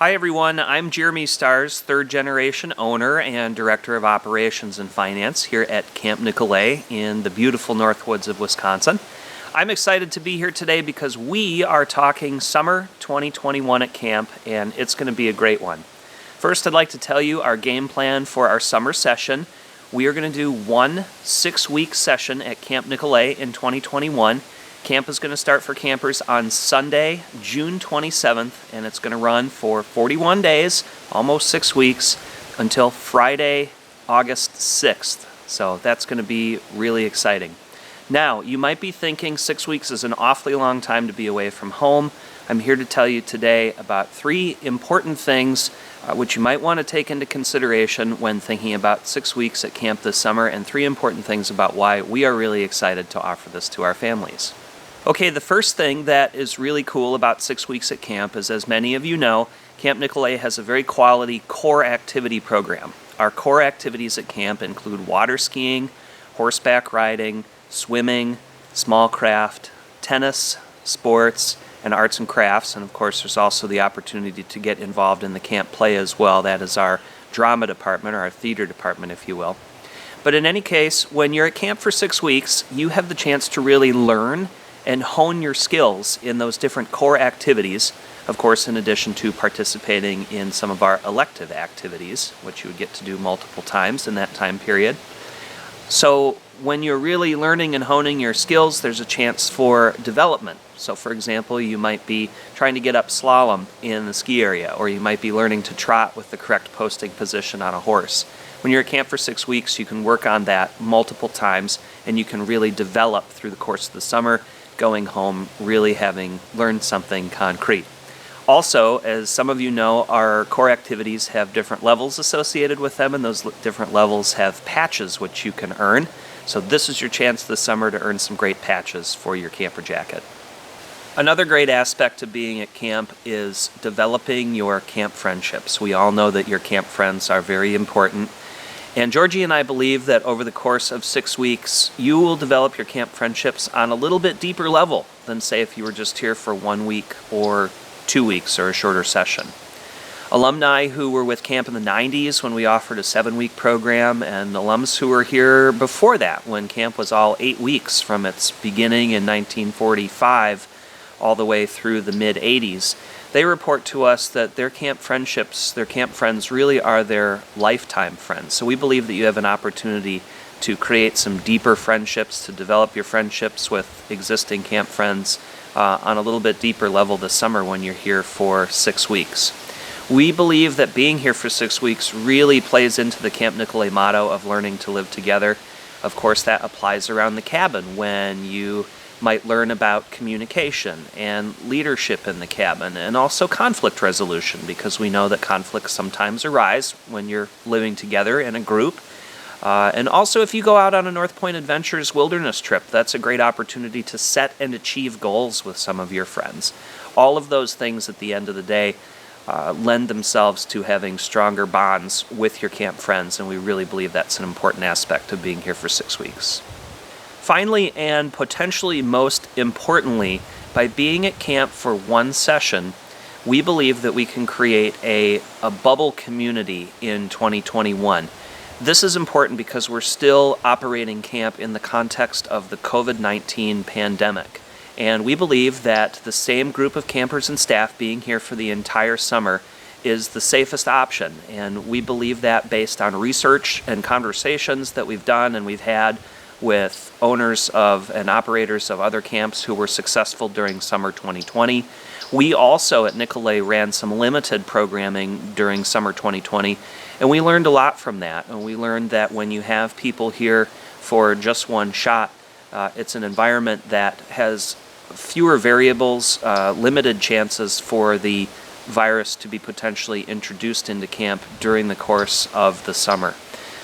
Hi everyone, I'm Jeremy Starrs, third generation owner and director of operations and finance here at Camp Nicolet in the beautiful Northwoods of Wisconsin. I'm excited to be here today because we are talking summer 2021 at camp, and it's going to be a great one. First, I'd like to tell you our game plan for our summer session. We are going to do one 6-week session at Camp Nicolet in 2021. Camp is going to start for campers on Sunday, June 27th, and it's going to run for 41 days, almost 6 weeks, until Friday, August 6th. So that's going to be really exciting. Now, you might be thinking 6 weeks is an awfully long time to be away from home. I'm here to tell you today about 3 important things which you might want to take into consideration when thinking about 6 weeks at camp this summer, and 3 important things about why we are really excited to offer this to our families. Okay, the first thing that is really cool about 6 weeks at camp is, as many of you know, Camp Nicolet has a very quality core activity program. Our core activities at camp include water skiing, horseback riding, swimming, small craft, tennis, sports, and arts and crafts. And of course, there's also the opportunity to get involved in the camp play as well. That is our drama department, or our theater department, if you will. But in any case, when you're at camp for 6 weeks, you have the chance to really learn and hone your skills in those different core activities, of course, in addition to participating in some of our elective activities, which you would get to do multiple times in that time period. So when you're really learning and honing your skills, there's a chance for development. So for example, you might be trying to get up slalom in the ski area, or you might be learning to trot with the correct posting position on a horse. When you're at camp for 6 weeks, you can work on that multiple times, and you can really develop through the course of the summer, going home really having learned something concrete. Also, as some of you know, our core activities have different levels associated with them, and those different levels have patches which you can earn. So this is your chance this summer to earn some great patches for your camper jacket. Another great aspect of being at camp is developing your camp friendships. We all know that your camp friends are very important. And Georgie and I believe that over the course of 6 weeks, you will develop your camp friendships on a little bit deeper level than, say, if you were just here for 1 week or 2 weeks or a shorter session. Alumni who were with camp in the 90s when we offered a 7-week program, and alums who were here before that when camp was all 8 weeks from its beginning in 1945 all the way through the mid-80s, they report to us that their camp friendships, their camp friends, really are their lifetime friends. So we believe that you have an opportunity to create some deeper friendships, to develop your friendships with existing camp friends on a little bit deeper level this summer when you're here for 6 weeks. We believe that being here for 6 weeks really plays into the Camp Nicolet motto of learning to live together. Of course, that applies around the cabin when you might learn about communication and leadership in the cabin, and also conflict resolution, because we know that conflicts sometimes arise when you're living together in a group. And also, if you go out on a North Point Adventures wilderness trip, that's a great opportunity to set and achieve goals with some of your friends. All of those things at the end of the day lend themselves to having stronger bonds with your camp friends, and we really believe that's an important aspect of being here for 6 weeks. Finally, and potentially most importantly, by being at camp for one session, we believe that we can create a bubble community in 2021. This is important because we're still operating camp in the context of the COVID-19 pandemic. And we believe that the same group of campers and staff being here for the entire summer is the safest option. And we believe that based on research and conversations that we've done and we've had with owners of and operators of other camps who were successful during summer 2020. We also at Nicolet ran some limited programming during summer 2020, and we learned a lot from that. And we learned that when you have people here for just one shot, it's an environment that has fewer variables, limited chances for the virus to be potentially introduced into camp during the course of the summer.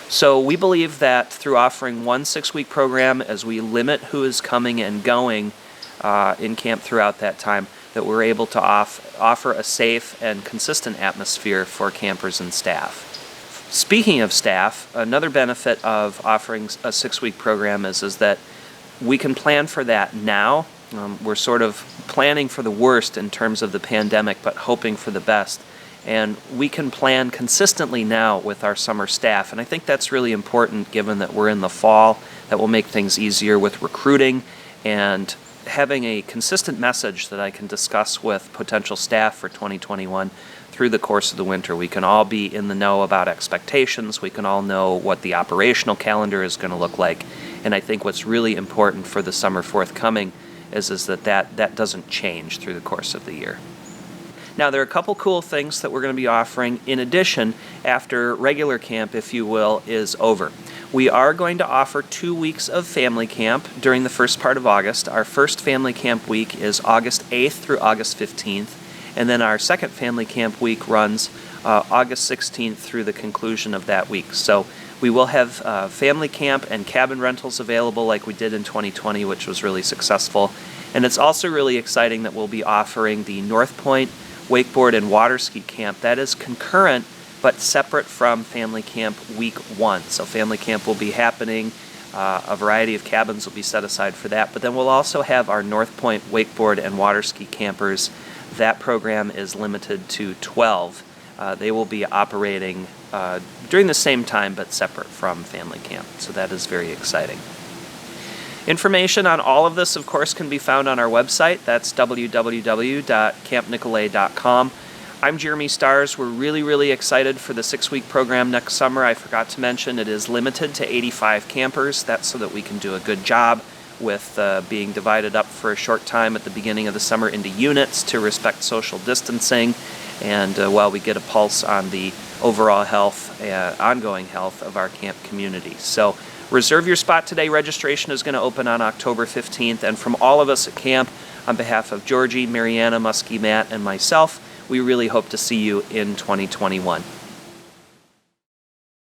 So we believe that through offering one 6-week program, as we limit who is coming and going in camp throughout that time, that we're able to offer a safe and consistent atmosphere for campers and staff. Speaking of staff, another benefit of offering a 6-week program is that we can plan for that now. We're sort of planning for the worst in terms of the pandemic, but hoping for the best. And we can plan consistently now with our summer staff, and I think that's really important given that we're in the fall. That will make things easier with recruiting and having a consistent message that I can discuss with potential staff for 2021 through the course of the winter. We can all be in the know about expectations. We can all know what the operational calendar is going to look like. And I think what's really important for the summer forthcoming is that doesn't change through the course of the year. Now, there are a couple cool things that we're going to be offering in addition after regular camp, if you will, is over. We are going to offer 2 weeks of family camp during the first part of August. Our first family camp week is August 8th through August 15th, and then our second family camp week runs August 16th through the conclusion of that week. So we will have family camp and cabin rentals available like we did in 2020, which was really successful. And it's also really exciting that we'll be offering the North Point wakeboard and water ski camp. That is concurrent but separate from family camp week 1. So family camp will be happening, a variety of cabins will be set aside for that, but then we'll also have our North Point wakeboard and water ski campers. That program is limited to 12. They will be operating during the same time but separate from family camp, so that is very exciting. Information on all of this, of course, can be found on our website. That's www.campnicolet.com. I'm Jeremy Stars. We're really excited for the 6-week program next summer. I forgot to mention it is limited to 85 campers. That's so that we can do a good job with being divided up for a short time at the beginning of the summer into units to respect social distancing, and while we get a pulse on the overall health, ongoing health of our camp community. So reserve your spot today. Registration is going to open on October 15th, and from all of us at camp, on behalf of Georgie, Mariana, Muskie, Matt, and myself, we really hope to see you in 2021.